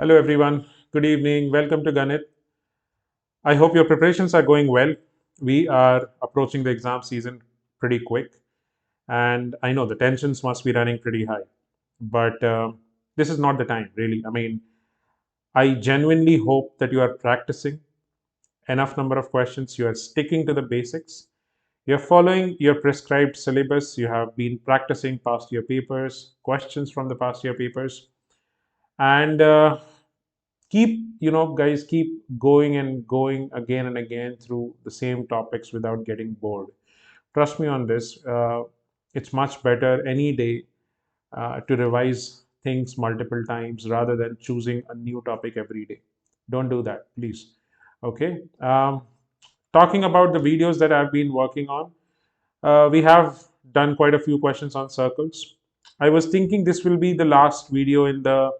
Hello everyone. Good evening. Welcome to Ganit. I hope your preparations are going well. We are approaching the exam season pretty quick, and I know the tensions must be running pretty high. But this is not the time, really. I mean, I genuinely hope that you are practicing enough number of questions. You are sticking to the basics. You're following your prescribed syllabus. You have been practicing past year papers, questions from the past year papers, and keep guys, keep going and going again and again through the same topics without getting bored. Trust me on this. It's much better any day to revise things multiple times rather than choosing a new topic every day. Don't do that, please. Okay. Talking about the videos that I've been working on, we have done quite a few questions on circles. I was thinking this will be the last video in the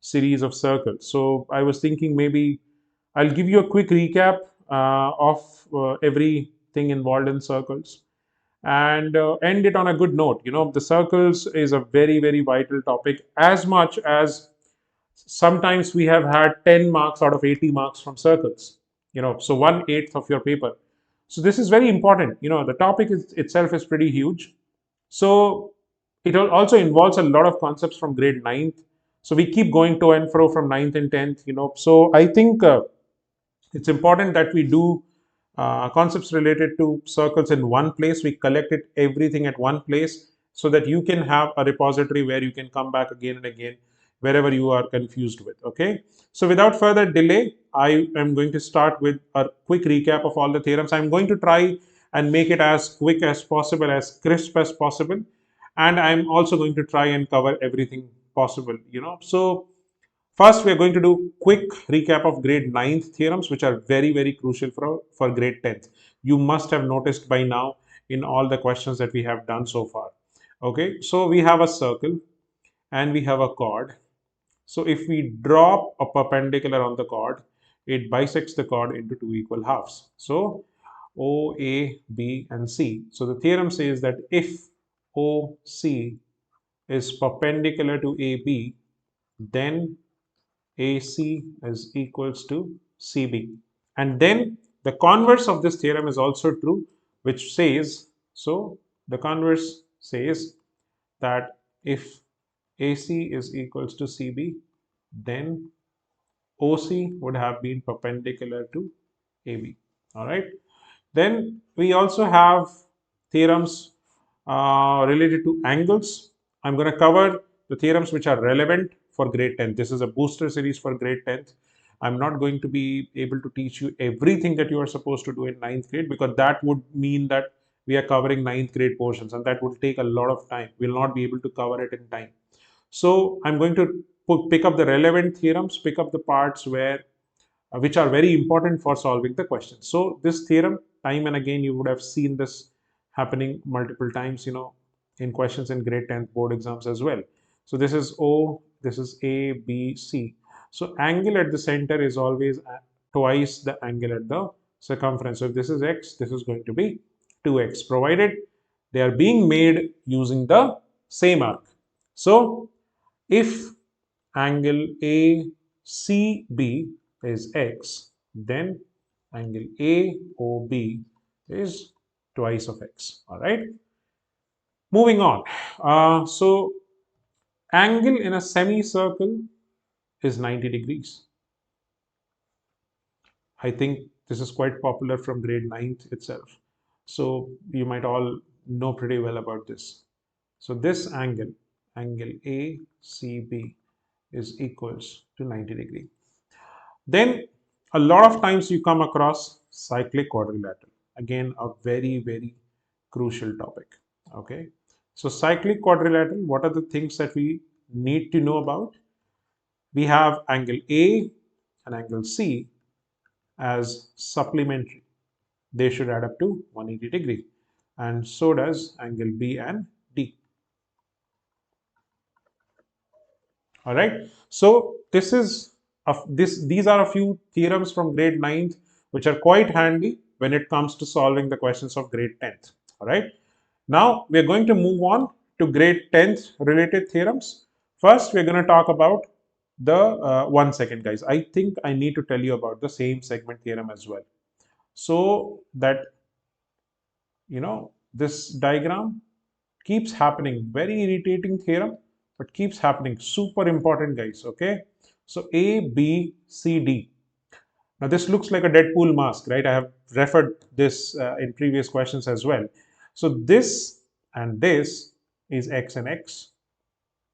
series of circles. So I was thinking maybe I'll give you a quick recap of everything involved in circles and end it on a good note. The circles is a very, very vital topic, as much as sometimes we have had 10 marks out of 80 marks from circles, so 1/8 of your paper. So this is very important. The topic itself is pretty huge. So it also involves a lot of concepts from grade ninth. So we keep going to and fro from ninth and 10th. So I think it's important that we do concepts related to circles in one place. We collect it everything at one place so that you can have a repository where you can come back again and again wherever you are confused with. Okay. So without further delay, I am going to start with a quick recap of all the theorems. I'm going to try and make it as quick as possible, as crisp as possible. And I'm also going to try and cover everything possible. So first, we are going to do quick recap of grade ninth theorems, which are very, very crucial for grade 10th. You must have noticed by now in all the questions that we have done so far. Okay, so we have a circle and we have a chord. So if we drop a perpendicular on the chord, it bisects the chord into two equal halves. So O, A, B, and C. So the theorem says that if OC is perpendicular to AB, then AC is equals to CB. And then the converse of this theorem is also true, which says, so the converse says that if AC is equals to CB, then OC would have been perpendicular to AB. All right. Then we also have theorems related to angles. I'm going to cover the theorems which are relevant for grade 10th. This is a booster series for grade 10th. I'm not going to be able to teach you everything that you are supposed to do in ninth grade, because that would mean that we are covering ninth grade portions and that will take a lot of time. We'll not be able to cover it in time. So I'm going to pick up the relevant theorems, pick up the parts where which are very important for solving the question. So this theorem, time and again, you would have seen this happening multiple times, in questions in grade 10th board exams as well. So this is O, this is A, B, C. So angle at the center is always twice the angle at the circumference. So if this is X, this is going to be 2X, provided they are being made using the same arc. So if angle ACB is X, then angle AOB is twice of X. All right. Moving on. So angle in a semicircle is 90 degrees. I think this is quite popular from grade 9th itself. So you might all know pretty well about this. So this angle, angle ACB, is equals to 90 degree. Then a lot of times you come across cyclic quadrilateral. Again, a very, very crucial topic. Okay. So cyclic quadrilateral, what are the things that we need to know about? We have angle A and angle C as supplementary. They should add up to 180 degree. And so does angle B and D. All right. So these are a few theorems from grade 9th which are quite handy when it comes to solving the questions of grade 10th. All right. Now we are going to move on to grade 10th related theorems. First, we're going to talk about the 1 second, guys. I think I need to tell you about the same segment theorem as well, so that this diagram keeps happening. Very irritating theorem, but keeps happening. Super important, guys. Okay, so A, B, C, D. Now this looks like a Deadpool mask, right? I have referred this in previous questions as well. So this and this is X and X,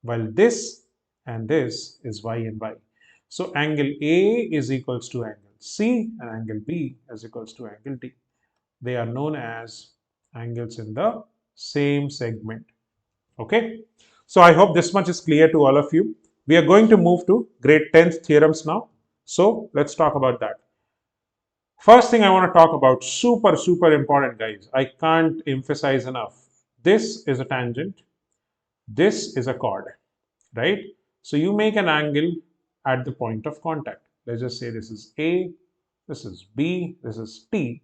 while this and this is Y and Y. So angle A is equals to angle C and angle B is equals to angle D. They are known as angles in the same segment. Okay. So I hope this much is clear to all of you. We are going to move to grade 10th theorems now. So let's talk about that. First thing I want to talk about, super important, guys. I can't emphasize enough. This is a tangent. This is a chord, right? So you make an angle at the point of contact. Let's just say this is A, this is B, this is T.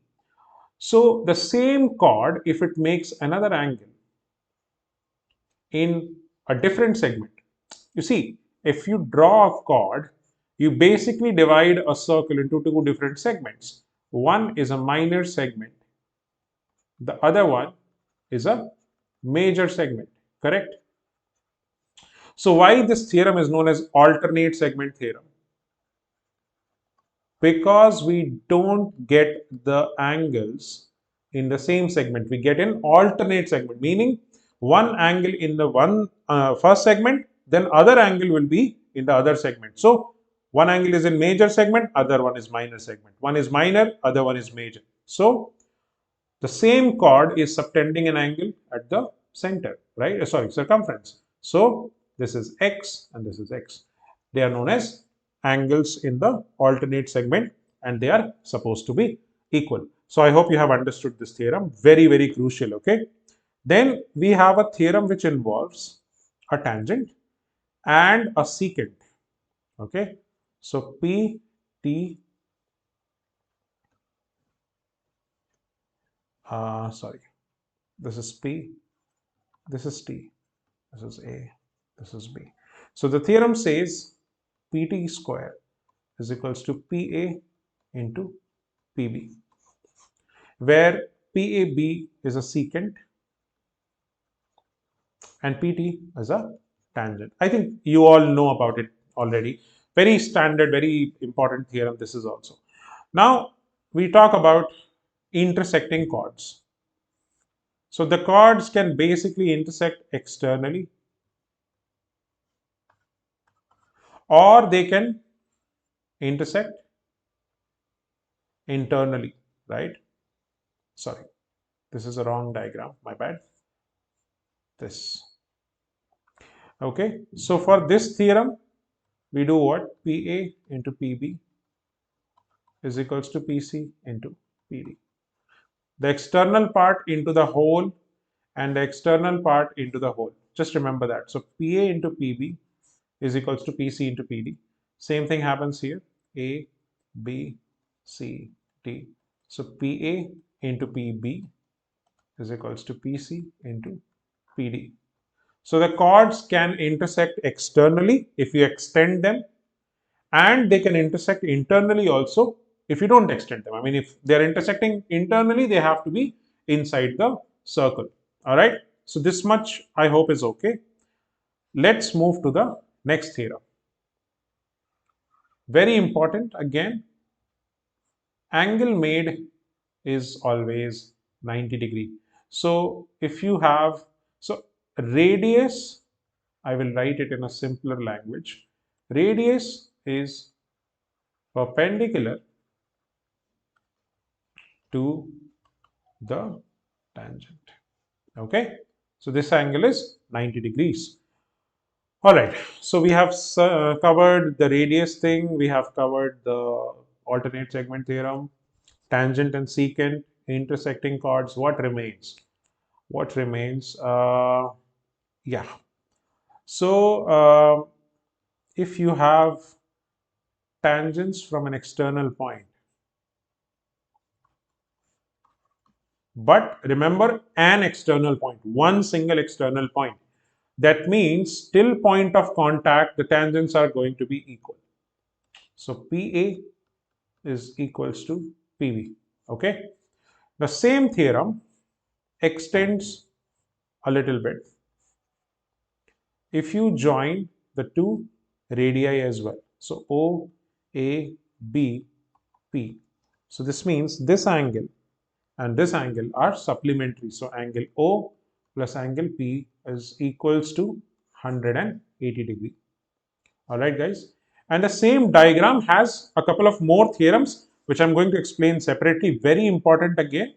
So the same chord, if it makes another angle in a different segment, you see, if you draw a chord, you basically divide a circle into two different segments. One is a minor segment, the other one is a major segment, correct? So why this theorem is known as alternate segment theorem? Because we don't get the angles in the same segment. We get an alternate segment, meaning one angle in the first segment, then other angle will be in the other segment. So one angle is in major segment, other one is minor segment. One is minor, other one is major. So the same chord is subtending an angle at the center, right? Sorry, circumference. So this is X and this is X. They are known as angles in the alternate segment, and they are supposed to be equal. So I hope you have understood this theorem. Very crucial, okay? Then we have a theorem which involves a tangent and a secant, okay? So P, T, sorry, this is P, this is T, this is A, this is B. So the theorem says Pt square is equals to Pa into Pb, where Pab is a secant and Pt is a tangent. I think you all know about it already. Very standard, very important theorem this is also. Now we talk about intersecting chords. So the chords can basically intersect externally, or they can intersect internally, right? Sorry, this is a wrong diagram, my bad. This. Okay, so for this theorem, we do what? Pa into Pb is equals to Pc into Pd. The external part into the whole and the external part into the whole. Just remember that. So Pa into Pb is equals to Pc into Pd. Same thing happens here. A, B, C, D. So Pa into Pb is equals to Pc into Pd. So the chords can intersect externally if you extend them, and they can intersect internally also if you don't extend them. I mean, if they're intersecting internally, they have to be inside the circle. All right. So this much I hope is okay. Let's move to the next theorem. Very important again. Angle made is always 90 degree. So if you have, so radius, I will write it in a simpler language. Radius is perpendicular to the tangent. Okay, so this angle is 90 degrees. All right, so we have covered the radius thing, we have covered the alternate segment theorem, tangent and secant, intersecting chords. What remains? What remains? Yeah. So if you have tangents from an external point, but remember, an external point, one single external point. That means till point of contact, the tangents are going to be equal. So PA is equals to PV. Okay. The same theorem extends a little bit if you join the two radii as well. So O, A, B, P. So this means this angle and this angle are supplementary. So angle O plus angle P is equals to 180 degree. All right, guys. And the same diagram has a couple of more theorems, which I'm going to explain separately. Very important again,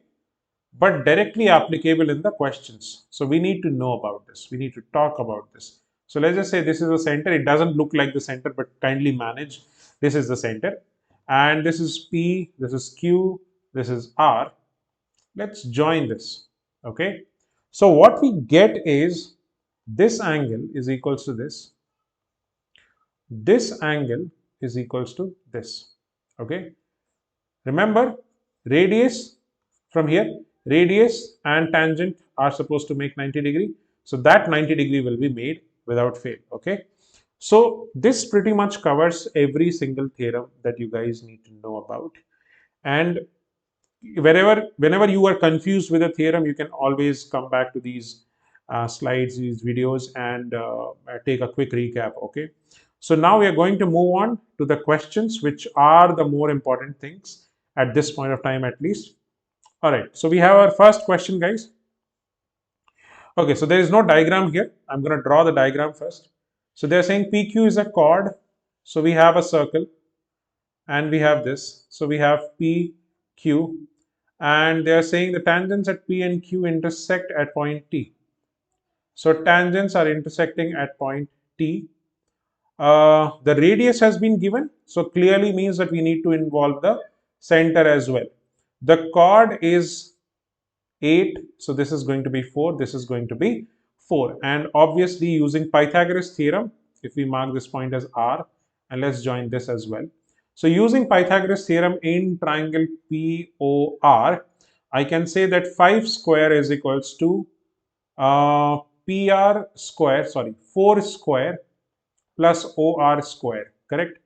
but directly applicable in the questions. So we need to know about this. We need to talk about this. So let's just say this is a center. It doesn't look like the center, but kindly manage. This is the center. And this is P, this is Q, this is R. Let's join this. Okay. So what we get is this angle is equals to this. This angle is equals to this. Okay. Remember, radius from here, radius and tangent are supposed to make 90 degree. So that 90 degree will be made without fail. Okay. So this pretty much covers every single theorem that you guys need to know about. And whenever you are confused with a theorem, you can always come back to these slides, these videos, and take a quick recap. Okay. So now we are going to move on to the questions, which are the more important things at this point of time, at least. All right. So we have our first question, guys. Okay. So there is no diagram here. I'm going to draw the diagram first. So they're saying PQ is a chord. So we have a circle and we have this. So we have PQ, and they are saying the tangents at P and Q intersect at point T. So tangents are intersecting at point T. The radius has been given, so clearly means that we need to involve the center as well. The chord is 8, so this is going to be 4, this is going to be 4. And obviously using Pythagoras theorem, if we mark this point as R, and let's join this as well. So using Pythagoras theorem in triangle POR, I can say that 5 square is equals to PR square, 4 square plus OR square, correct?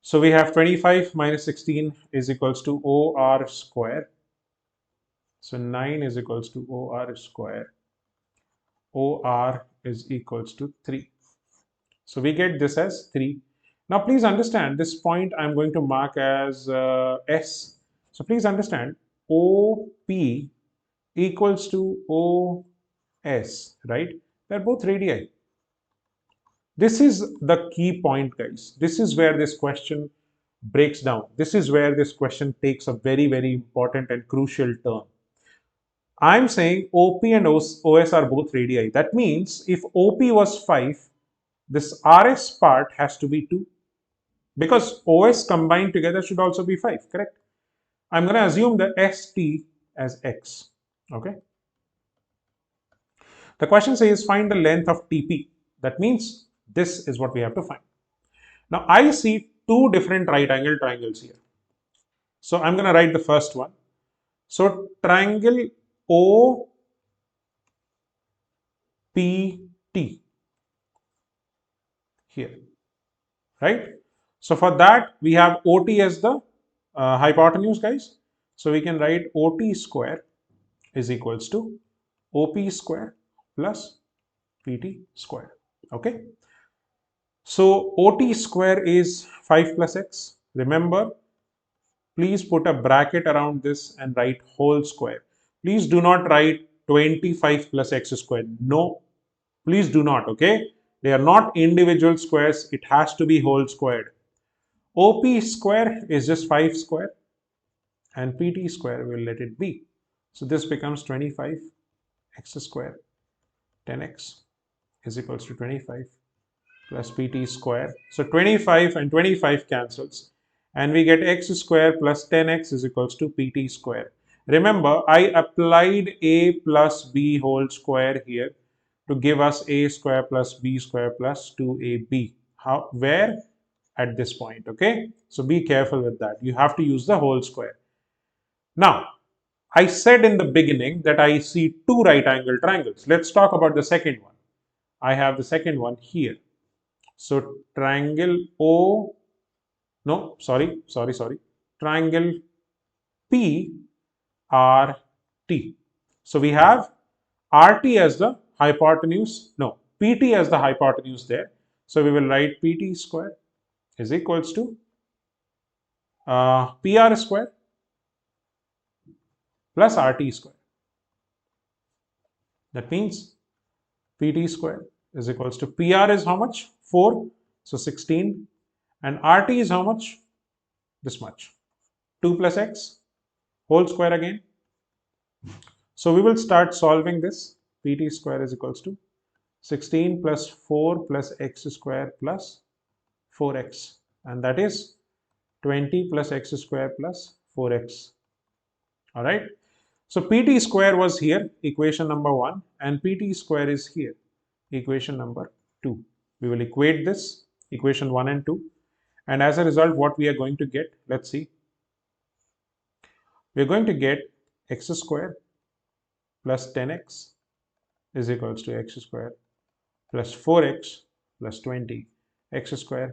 So we have 25 minus 16 is equals to OR square. So 9 is equals to OR square. OR is equals to 3. So we get this as 3. Now please understand this point I'm going to mark as S. So please understand OP equals to OS, right? They're both radii. This is the key point, guys. This is where this question breaks down. This is where this question takes a very, very important and crucial turn. I'm saying OP and OS are both radii. That means if OP was 5, this RS part has to be 2. Because OS combined together should also be 5, correct? I'm going to assume the ST as X. Okay. The question says find the length of TP. That means this is what we have to find. Now I see two different right angle triangles here. So I'm going to write the first one. So triangle OPT. Here, right? So for that we have OT as the hypotenuse, guys. So we can write OT square is equals to OP square plus PT square. Okay. So OT square is 5 plus X. Remember, please put a bracket around this and write whole square. Please do not write 25 plus X squared. No, please do not. Okay. They are not individual squares. It has to be whole squared. OP square is just 5 square and PT square will let it be. So this becomes 25 X square 10X is equals to 25 plus PT square. So 25 and 25 cancels and we get X square plus 10X is equals to PT square. Remember, I applied A plus B whole square here to give us A square plus B square plus 2AB. How? Where? At this point, okay? So be careful with that. You have to use the whole square. Now, I said in the beginning that I see two right angle triangles. Let's talk about the second one. I have the second one here. So triangle O, no, sorry. Triangle PRT. So we have RT as the hypotenuse, no, PT as the hypotenuse there. So we will write PT square is equals to PR square plus RT square. That means PT square is equals to PR is how much? 4. So 16. And RT is how much? This much. 2 plus X whole square again. So we will start solving this. PT square is equals to 16 plus 4 plus X square plus 4X. And that is 20 plus X square plus 4X. All right. So PT square was here, equation number 1, and PT square is here, equation number 2. We will equate this, equation 1 and 2. And as a result, what we are going to get, let's see. We are going to get x square plus 10x is equals to x square plus 4x plus 20. X square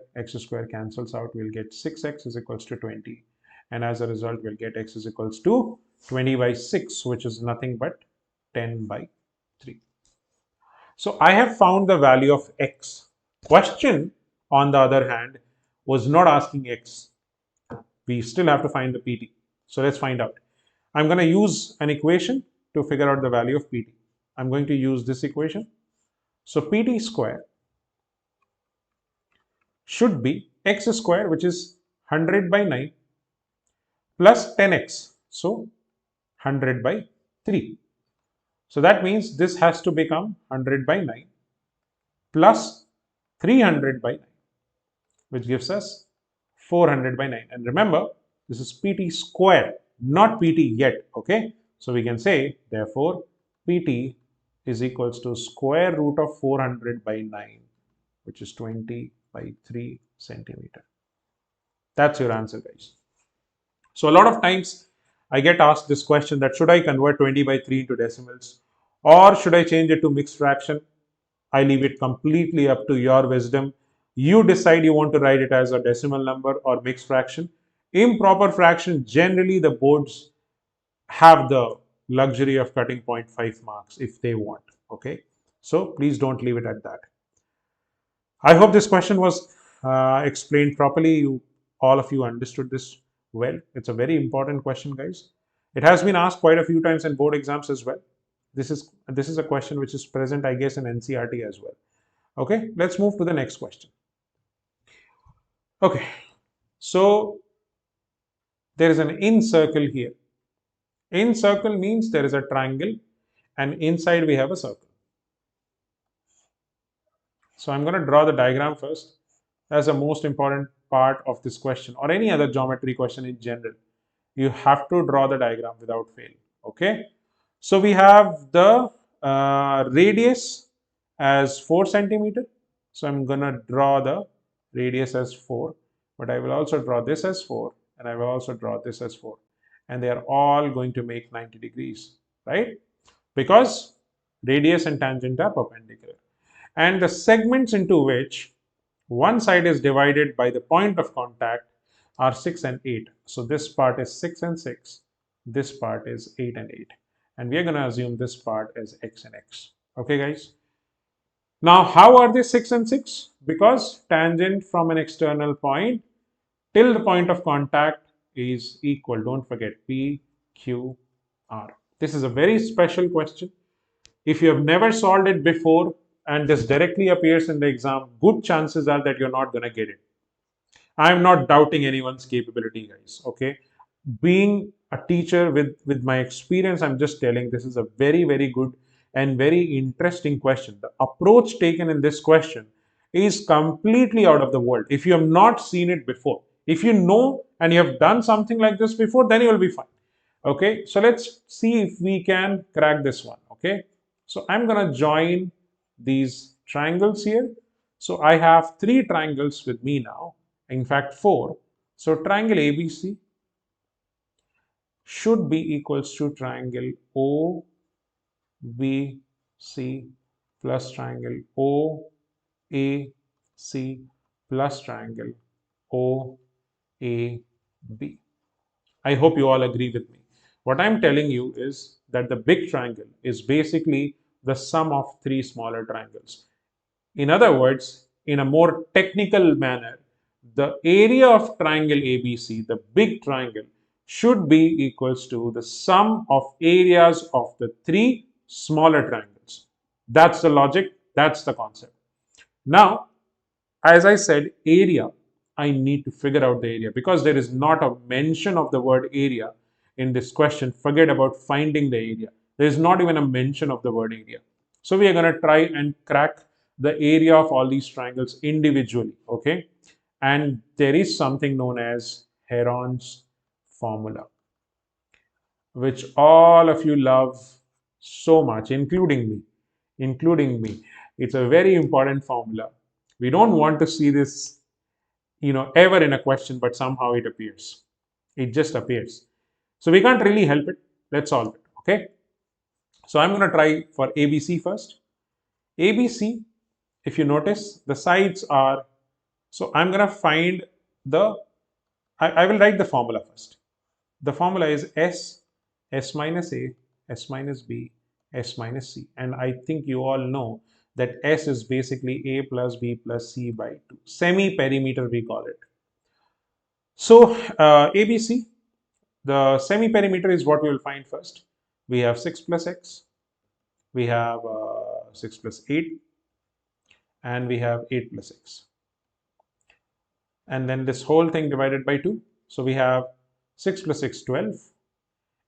cancels out. We'll get 6x is equals to 20. And as a result, we'll get x is equals to 20 by 6, which is nothing but 10 by 3. So I have found the value of x. Question, on the other hand, was not asking x. We still have to find the PT. So let's find out. I'm going to use an equation to figure out the value of PT. I'm going to use this equation. So PT square should be x square, which is 100 by 9, plus 10x. So 100 by 3. So that means this has to become 100 by 9 plus 300 by 9, which gives us 400 by 9. And remember, this is PT square, not PT yet, okay? So we can say, therefore, PT is equals to square root of 400 by 9, which is 20 by 3 centimeter. That's your answer, guys. So a lot of times I get asked this question that should I convert 20 by 3 into decimals or should I change it to mixed fraction? I leave it completely up to your wisdom. You decide you want to write it as a decimal number or mixed fraction. Improper fraction, generally the boards have the luxury of cutting 0.5 marks if they want, okay? So please don't leave it at that. I hope this question was explained properly. All of you understood this well. It's a very important question, guys. It has been asked quite a few times in board exams as well. This is a question which is present, I guess, in NCRT as well. Okay, let's move to the next question. Okay, so there is an incircle here. Incircle means there is a triangle and inside we have a circle. So I'm going to draw the diagram first. That's the most important part of this question or any other geometry question in general. You have to draw the diagram without fail. Okay. So we have the radius as 4 centimeter. So I'm going to draw the radius as 4. But I will also draw this as 4. And I will also draw this as 4. And they are all going to make 90 degrees. Right? Because radius and tangent are perpendicular. And the segments into which one side is divided by the point of contact are 6 and 8. So this part is 6 and 6. This part is 8 and 8. And we are going to assume this part is x and x. Okay, guys? Now, how are they 6 and 6? Because tangent from an external point till the point of contact is equal. Don't forget P, Q, R. This is a very special question. If you have never solved it before and this directly appears in the exam, good chances are that you're not going to get it. I'm not doubting anyone's capability, guys. Okay. Being a teacher with my experience, I'm just telling this is a very, very good and very interesting question. The approach taken in this question is completely out of the world. If you have not seen it before, if you know and you have done something like this before, then you will be fine. Okay. So let's see if we can crack this one. Okay. So I'm going to join these triangles here. So I have 3 triangles with me now. In fact, 4. So triangle ABC should be equals to triangle OBC plus triangle OAC plus triangle OAB. I hope you all agree with me. What I'm telling you is that the big triangle is basically the sum of three smaller triangles. In other words, in a more technical manner, the area of triangle ABC, the big triangle, should be equals to the sum of areas of the three smaller triangles. That's the logic, that's the concept. Now, as I said, area, I need to figure out the area because there is not a mention of the word area in this question. Forget about finding the area. There is not even a mention of the word area. So we are going to try and crack the area of all these triangles individually, okay? And there is something known as Heron's formula, which all of you love so much, including me. Including me. It's a very important formula. We don't want to see this, ever in a question, but somehow it appears. It just appears. So we can't really help it. Let's solve it. Okay. So I'm going to try for ABC first. ABC, if you notice, the sides are, so I'm going to find the, I will write the formula first. The formula is S minus A, S minus B, S minus C. And I think you all know that S is basically A plus B plus C by 2. Semi-perimeter we call it. So ABC, the semi-perimeter is what we will find first. We have 6 plus X, we have 6 plus 8, and we have 8 plus X. And then this whole thing divided by 2. So we have 6 plus 6, 12,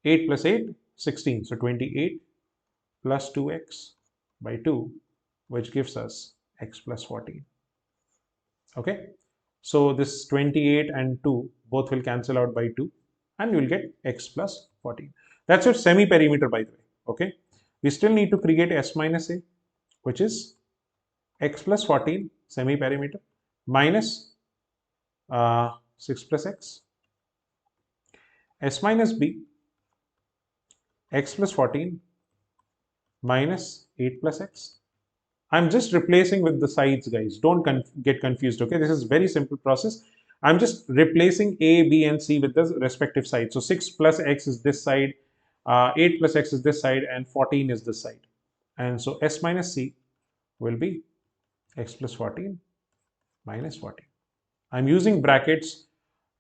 8 plus 8, 16. So 28 plus 2x by 2, which gives us x plus 14. Okay. So this 28 and 2 both will cancel out by 2 and you will get x plus 14. That's your semi-perimeter, by the way. Okay. We still need to create s minus a, which is x plus 14 semi-perimeter minus 6 plus x, s minus b, x plus 14 minus 8 plus x. I'm just replacing with the sides, guys. Don't get confused, okay? This is very simple process. I'm just replacing A, B, and C with the respective sides. So 6 plus x is this side, 8 plus x is this side, and 14 is this side. And so S minus C will be x plus 14 minus 14. I'm using brackets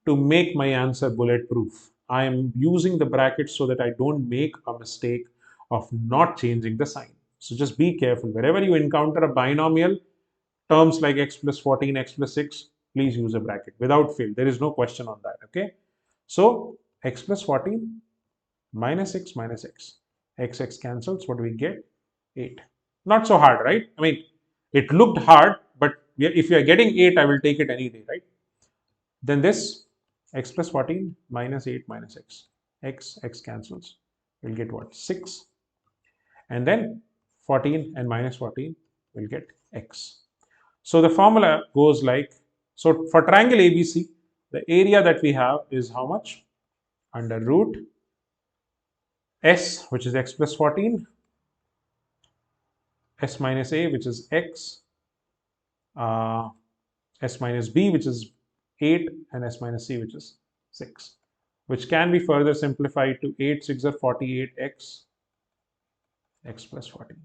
to make my answer bulletproof. I am using the brackets so that I don't make a mistake of not changing the sign. So just be careful. Wherever you encounter a binomial, terms like x plus 14, x plus 6, please use a bracket without fail. There is no question on that, okay? So x plus 14 minus 6 minus x. X cancels. What do we get? 8. Not so hard, right? I mean, it looked hard, but if you are getting 8, I will take it any day, right? Then this x plus 14 minus 8 minus x. X cancels. We'll get what? 6. And then 14 and minus 14 will get x. So the formula goes like, so for triangle ABC, the area that we have is how much? Under root S, which is x plus 14, S minus A, which is x, S minus B, which is 8, and S minus C, which is 6, which can be further simplified to 8 6 are 48 x plus 14.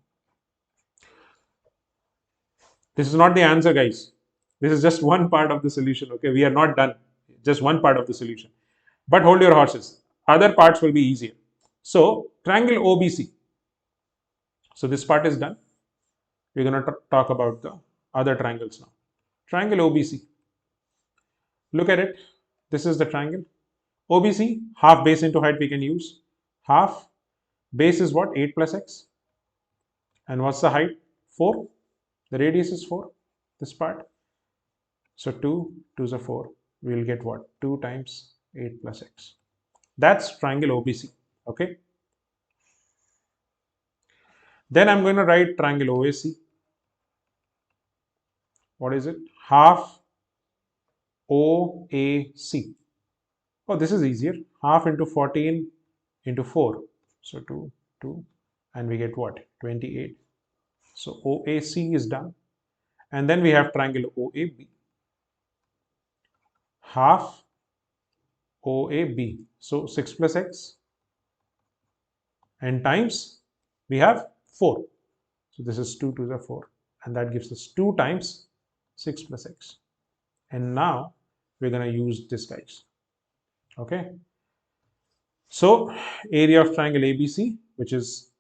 This is not the answer, guys. This is just one part of the solution, okay? We are not done. Just one part of the solution. But hold your horses. Other parts will be easier. So, triangle OBC. So, this part is done. We're going to talk about the other triangles now. Triangle OBC. Look at it. This is the triangle. OBC, half base into height we can use. Half base is what? 8 plus x. And what's the height? 4. The radius is 4. This part. So 2, 2s are 4. We will get what? 2 times 8 plus x. That's triangle OBC. Okay. Then I'm going to write triangle OAC. What is it? Half OAC. Oh, this is easier. Half into 14 into 4. So 2, 2. And we get what? 28. So OAC is done. And then we have triangle OAB. Half OAB. So 6 plus x and times we have 4. So this is 2 to the 4. And that gives us 2 times 6 plus x. And now we're going to use this, guys. Okay. So area of triangle ABC, which is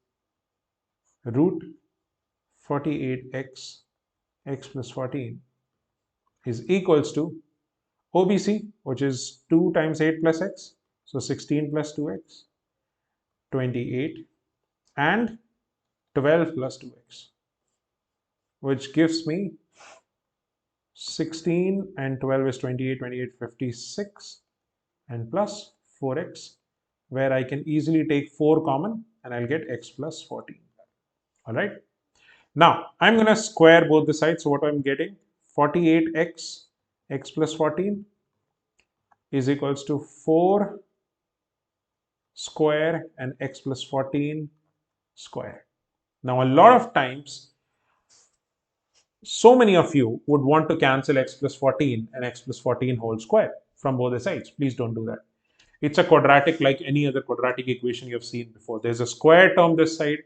root 48x x plus 14 is equals to OBC, which is 2 times 8 plus x. So 16 plus 2x, 28, and 12 plus 2x, which gives me 16 and 12 is 28, 28, 56, and plus 4x, where I can easily take 4 common and I'll get x plus 14. All right. Now I'm going to square both the sides. So what I'm getting, 48x x plus 14 is equals to 4 square and x plus 14 square. Now a lot of times, so many of you would want to cancel x plus 14 and x plus 14 whole square from both the sides. Please don't do that. It's a quadratic like any other quadratic equation you have seen before. There's a square term this side,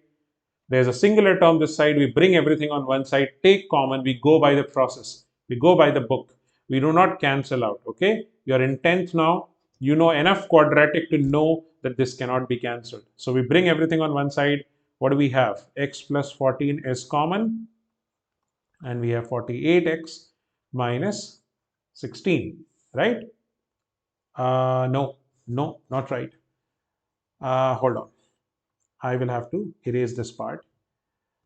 there's a singular term this side. We bring everything on one side, take common, we go by the process, we go by the book. We do not cancel out, okay? You're in 10th now. You know enough quadratic to know that this cannot be cancelled. So we bring everything on one side. What do we have? X plus 14 is common. And we have 48x minus 16, right? No, not right. Hold on. I will have to erase this part.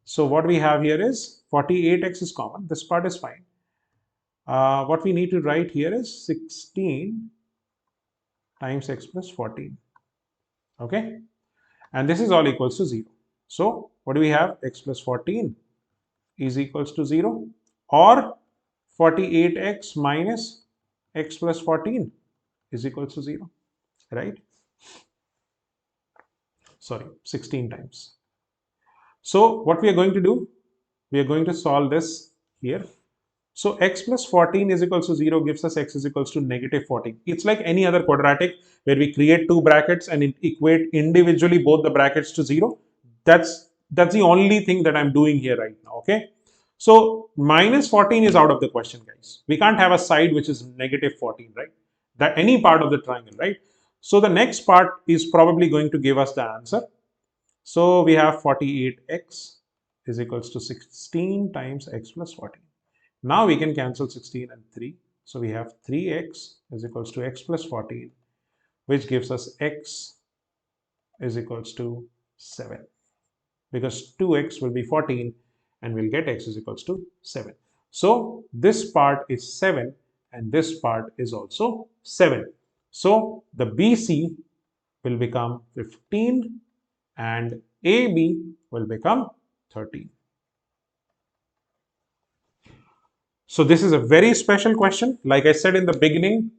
So what we have here is 48x is common. This part is fine. What we need to write here is 16 times x plus 14. Okay. And this is all equals to 0. So what do we have? X plus 14 is equals to 0, or 48x minus x plus 14 is equals to 0, right? Sorry, 16 times. So what we are going to do, we are going to solve this here. So x plus 14 is equals to 0 gives us x is equals to negative 14. It's like any other quadratic where we create two brackets and equate individually both the brackets to 0. That's the only thing that I'm doing here right now, okay? So minus 14 is out of the question, guys. We can't have a side which is negative 14, right? That any part of the triangle, right? So the next part is probably going to give us the answer. So we have 48x is equals to 16 times x plus 14. Now we can cancel 16 and 3. So we have 3x is equals to x plus 14, which gives us x is equals to 7. Because 2x will be 14 and we'll get x is equals to 7. So this part is 7 and this part is also 7. So the BC will become 15 and AB will become 13. So this is a very special question. Like I said in the beginning,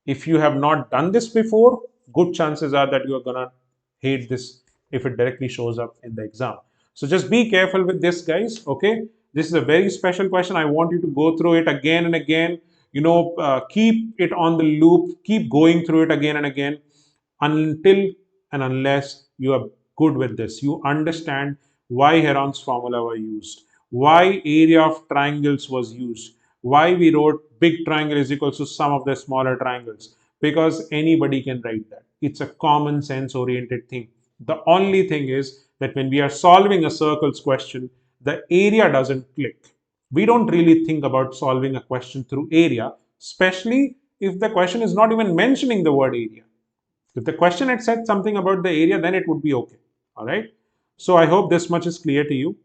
if you have not done this before, good chances are that you are gonna hate this if it directly shows up in the exam. So just be careful with this, guys, okay? This is a very special question. I want you to go through it again and again. You know, keep it on the loop, keep going through it again and again until and unless you are good with this. You understand why Heron's formula were used, why area of triangles was used, why we wrote big triangle is equals to sum of the smaller triangles, because anybody can write that. It's a common sense oriented thing. The only thing is that when we are solving a circles question, the area doesn't click. We don't really think about solving a question through area, especially if the question is not even mentioning the word area. If the question had said something about the area, then it would be okay. All right. So I hope this much is clear to you.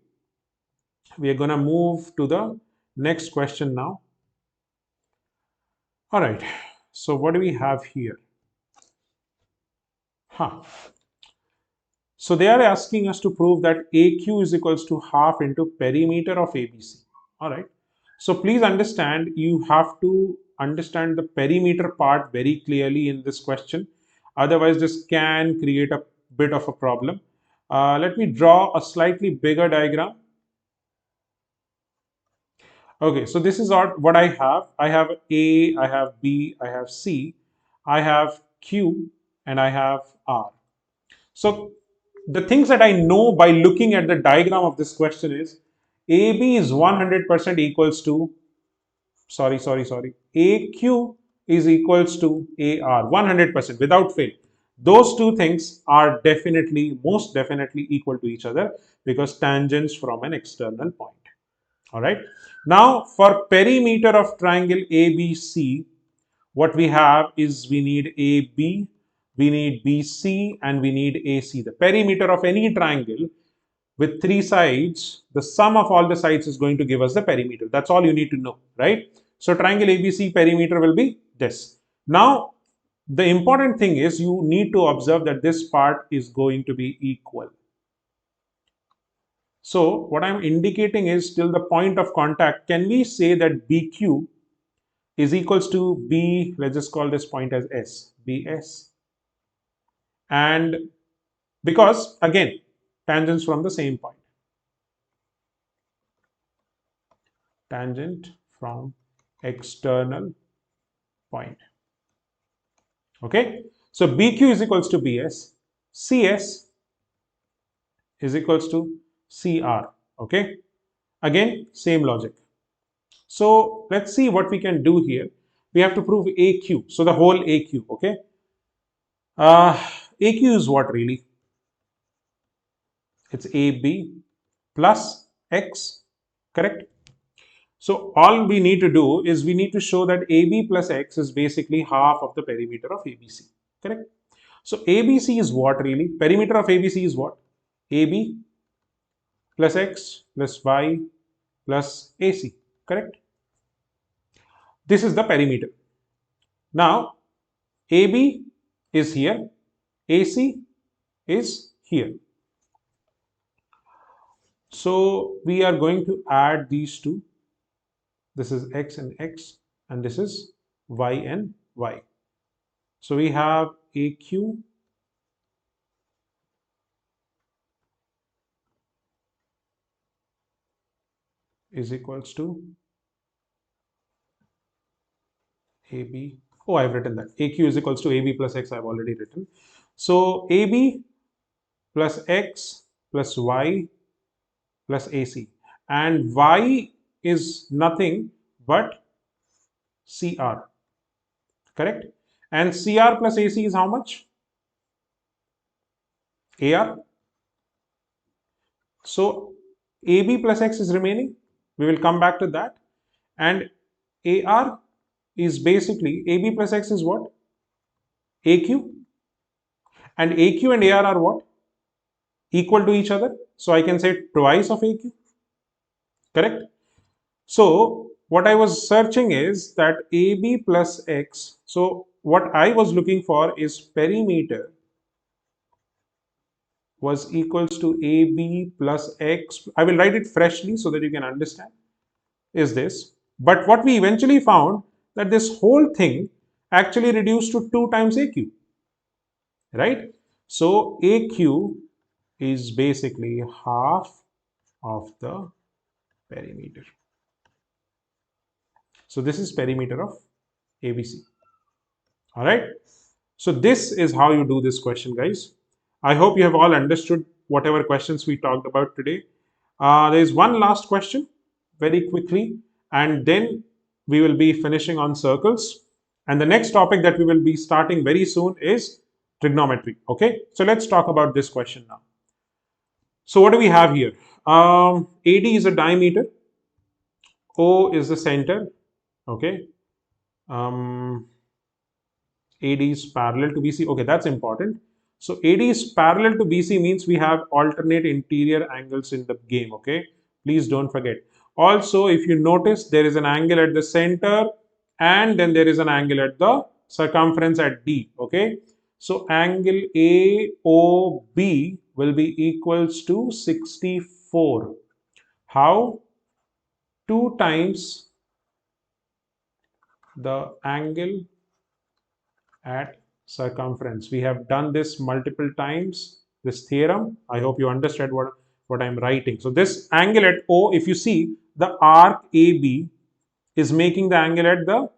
We are going to move to the next question now. All right. So what do we have here? So they are asking us to prove that AQ is equals to half into perimeter of ABC. All right. So please understand, you have to understand the perimeter part very clearly in this question. Otherwise, this can create a bit of a problem. Let me draw a slightly bigger diagram. Okay, so this is what I have. I have A, I have B, I have C, I have Q, and I have R. So the things that I know by looking at the diagram of this question is AB is 100% equals to, sorry, AQ is equals to AR 100% without fail. Those two things are definitely, most definitely equal to each other because tangents from an external point. All right. Now for perimeter of triangle ABC, what we have is we need AB, we need BC, and we need AC. The perimeter of any triangle with three sides, the sum of all the sides is going to give us the perimeter. That's all you need to know, right? So triangle ABC perimeter will be this. Now, the important thing is you need to observe that this part is going to be equal. So what I'm indicating is till the point of contact, can we say that BQ is equals to B, let's just call this point as S, BS. And because again, tangents from the same point. Tangent from external point. Okay, so BQ is equals to BS, CS is equals to CR. Okay, again, same logic. So let's see what we can do here. We have to prove AQ, so the whole AQ. Okay, AQ is what really? It's AB plus X, correct? So all we need to do is we need to show that AB plus X is basically half of the perimeter of ABC, correct? So ABC is what really? Perimeter of ABC is what? AB plus X plus Y plus AC, correct? This is the perimeter. Now AB is here, AC is here. So we are going to add these two. This is X and X, and this is Y and Y. So we have AQ is equals to AB. Oh, I've written that. AQ is equals to AB plus X, I've already written. So AB plus X plus Y plus AC. And Y is nothing but CR, correct? And CR plus AC is how much? AR. So AB plus X is remaining. We will come back to that. And AR is basically AB plus X is what? AQ. And AQ and AR are what? Equal to each other. So I can say twice of AQ. Correct? So what I was searching is that AB plus X. So what I was looking for is perimeter was equals to AB plus X. I will write it freshly so that you can understand. Is this. But what we eventually found that this whole thing actually reduced to 2 times AQ. Right? So AQ is basically half of the perimeter. So this is perimeter of ABC. All right. So this is how you do this question, guys. I hope you have all understood whatever questions we talked about today. There is one last question very quickly, and then we will be finishing on circles. And the next topic that we will be starting very soon is trigonometry. Okay. So let's talk about this question now. So what do we have here? AD is a diameter. O is the center. Okay. AD is parallel to BC. Okay, that's important. So AD is parallel to BC means we have alternate interior angles in the game. Okay, please don't forget. Also, if you notice, there is an angle at the center and then there is an angle at the circumference at D. Okay, so angle AOB will be equals to 64. How? 2 times the angle at circumference. We have done this multiple times, this theorem. I hope you understand what I'm writing. So this angle at O, if you see the arc AB is making the angle at the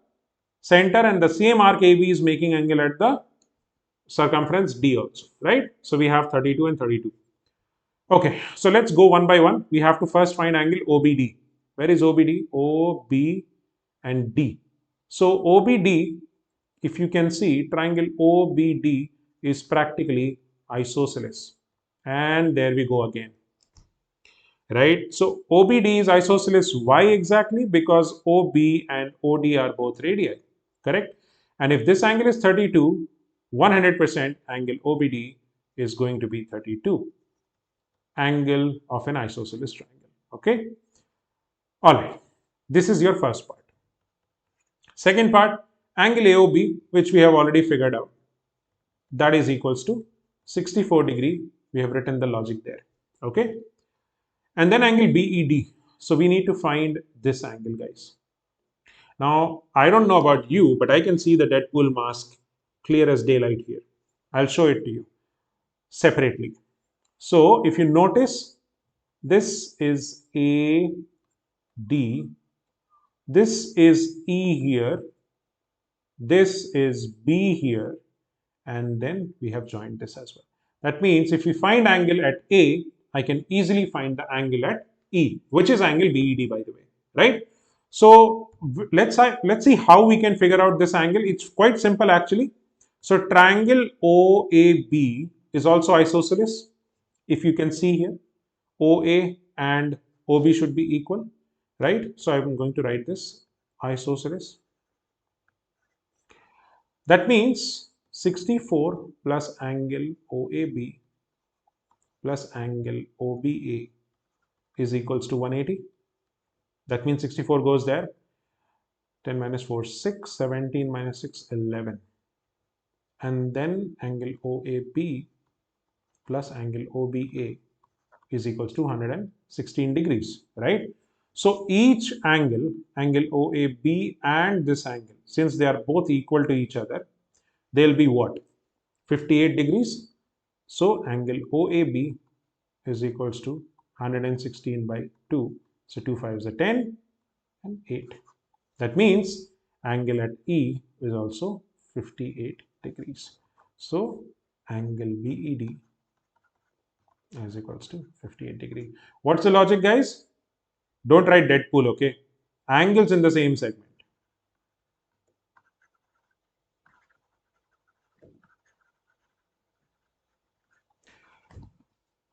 center, and the same arc AB is making angle at the circumference D also, right? So we have 32 and 32. Okay, so let's go one by one. We have to first find angle OBD. Where is OBD? OB and D. So OBD, if you can see, triangle OBD is practically isosceles. And there we go again, right? So OBD is isosceles. Why exactly? Because OB and OD are both radii, correct? And if this angle is 32, 100% angle OBD is going to be 32, angle of an isosceles triangle, okay? All right, this is your first part. Second part, angle AOB, which we have already figured out, that is equals to 64 degree. We have written the logic there, okay? And then angle BED. So we need to find this angle, guys. Now, I don't know about you, but I can see the Deadpool mask clear as daylight here. I'll show it to you separately. So if you notice, this is AD, this is E here, this is B here, and then we have joined this as well. That means if we find angle at A, I can easily find the angle at E, which is angle BED, by the way, right? So let's see how we can figure out this angle. It's quite simple actually. So triangle OAB is also isosceles. If you can see here, OA and OB should be equal, right? So I'm going to write this isosceles. That means 64 plus angle OAB plus angle OBA is equals to 180. That means 64 goes there. 10 minus 4, 6. 17 minus 6, 11. And then angle OAB plus angle OBA is equals to 116 degrees, right? So each angle, angle OAB and this angle, since they are both equal to each other, they'll be what? 58 degrees. So angle OAB is equals to 116 by 2. So 2 5s are 10 and 8. That means angle at E is also 58 degrees. So angle BED is equals to 58 degree. What's the logic, guys? Don't write Deadpool, okay? Angles in the same segment.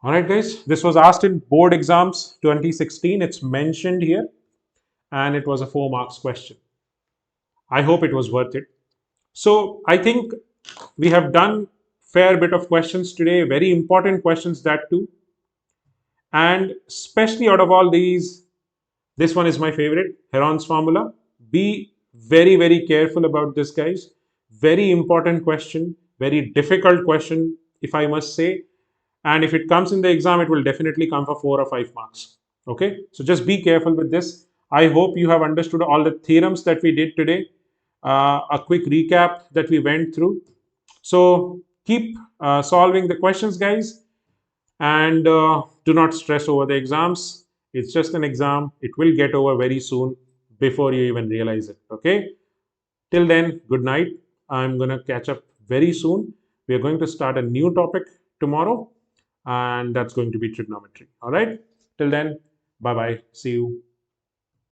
All right, guys, this was asked in board exams 2016. It's mentioned here, and it was a 4 marks question. I hope it was worth it. So I think we have done fair bit of questions today, very important questions that too. And especially out of all these, this one is my favorite, Heron's formula. Be very, very careful about this, guys. Very important question, very difficult question, if I must say. And if it comes in the exam, it will definitely come for 4 or 5 marks. Okay, so just be careful with this. I hope you have understood all the theorems that we did today. A quick recap that we went through. So keep solving the questions, guys, and do not stress over the exams. It's just an exam. It will get over very soon before you even realize it. Okay, till then, good night. I'm going to catch up very soon. We are going to start a new topic tomorrow, and that's going to be trigonometry. All right, till then, bye bye. See you.